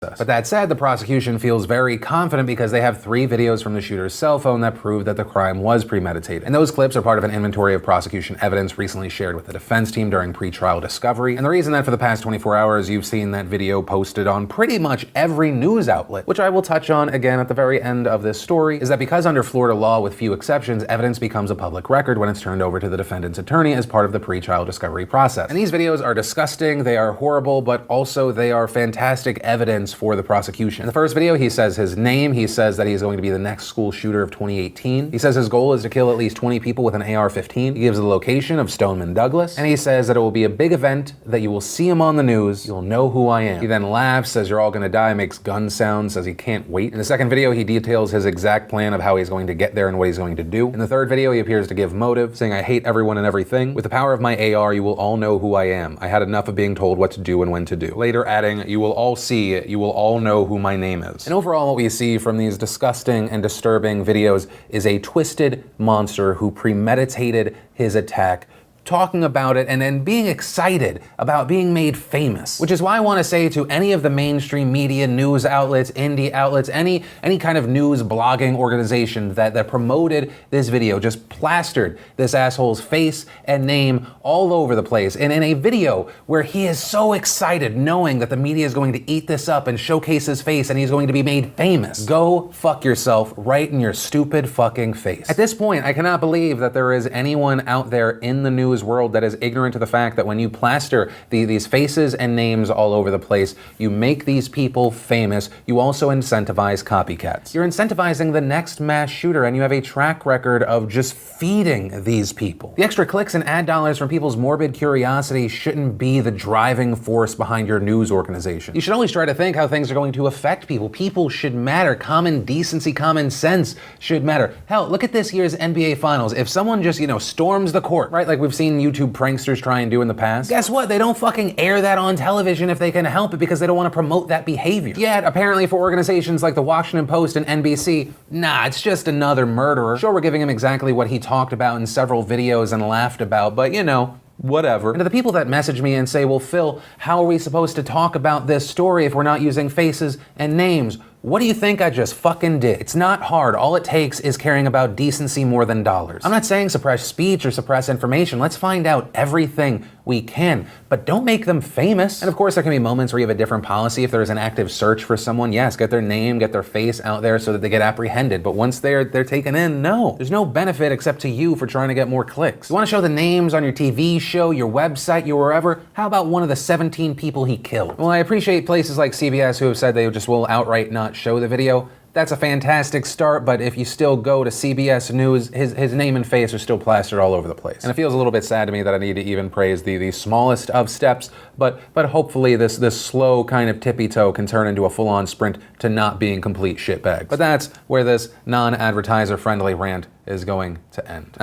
But that said, the prosecution feels very confident because they have 3 videos from the shooter's cell phone that prove that the crime was premeditated. And those clips are part of an inventory of prosecution evidence recently shared with the defense team during pretrial discovery. And the reason that for the past 24 hours you've seen that video posted on pretty much every news outlet, which I will touch on again at the very end of this story, is that because under Florida law, with few exceptions, evidence becomes a public record when it's turned over to the defendant's attorney as part of the pretrial discovery process. And these videos are disgusting, they are horrible, but also they are fantastic evidence for the prosecution. In the first video, he says his name, he says that he's going to be the next school shooter of 2018. He says his goal is to kill at least 20 people with an AR-15. He gives the location of Stoneman Douglas, and he says that it will be a big event, that you will see him on the news, you'll know who I am. He then laughs, says you're all gonna die, makes gun sounds, says he can't wait. In the second video, he details his exact plan of how he's going to get there and what he's going to do. In the third video, he appears to give motive, saying I hate everyone and everything. With the power of my AR, you will all know who I am. I had enough of being told what to do and when to do. Later adding, you will all see it, you will all know who my name is. And overall, what we see from these disgusting and disturbing videos is a twisted monster who premeditated his attack, talking about it and then being excited about being made famous. Which is why I want to say to any of the mainstream media, news outlets, indie outlets, any kind of news blogging organization that promoted this video, just plastered this asshole's face and name all over the place. And in a video where he is so excited knowing that the media is going to eat this up and showcase his face and he's going to be made famous. Go fuck yourself right in your stupid fucking face. At this point, I cannot believe that there is anyone out there in the news world that is ignorant to the fact that when you plaster these faces and names all over the place, you make these people famous, you also incentivize copycats. You're incentivizing the next mass shooter, and you have a track record of just feeding these people. The extra clicks and ad dollars from people's morbid curiosity shouldn't be the driving force behind your news organization. You should always try to think how things are going to affect people. People should matter. Common decency, common sense should matter. Hell, look at this year's NBA Finals. If someone just, storms the court, right, like we've seen YouTube pranksters try and do in the past, guess what? They don't fucking air that on television if they can help it because they don't want to promote that behavior. Yet, apparently for organizations like the Washington Post and NBC, nah, it's just another murderer. Sure, we're giving him exactly what he talked about in several videos and laughed about, but whatever. And to the people that message me and say, well, Phil, how are we supposed to talk about this story if we're not using faces and names? What do you think I just fucking did? It's not hard. All it takes is caring about decency more than dollars. I'm not saying suppress speech or suppress information. Let's find out everything we can, but don't make them famous. And of course, there can be moments where you have a different policy. If there's an active search for someone, yes, get their name, get their face out there so that they get apprehended. But once they're taken in, no. There's no benefit except to you for trying to get more clicks. You want to show the names on your TV show, your website, your wherever? How about one of the 17 people he killed? Well, I appreciate places like CBS who have said they just will outright not show the video. That's a fantastic start, but if you still go to CBS News, his name and face are still plastered all over the place. And it feels a little bit sad to me that I need to even praise the smallest of steps, but hopefully this slow kind of tippy toe can turn into a full-on sprint to not being complete shitbags. But that's where this non-advertiser friendly rant is going to end.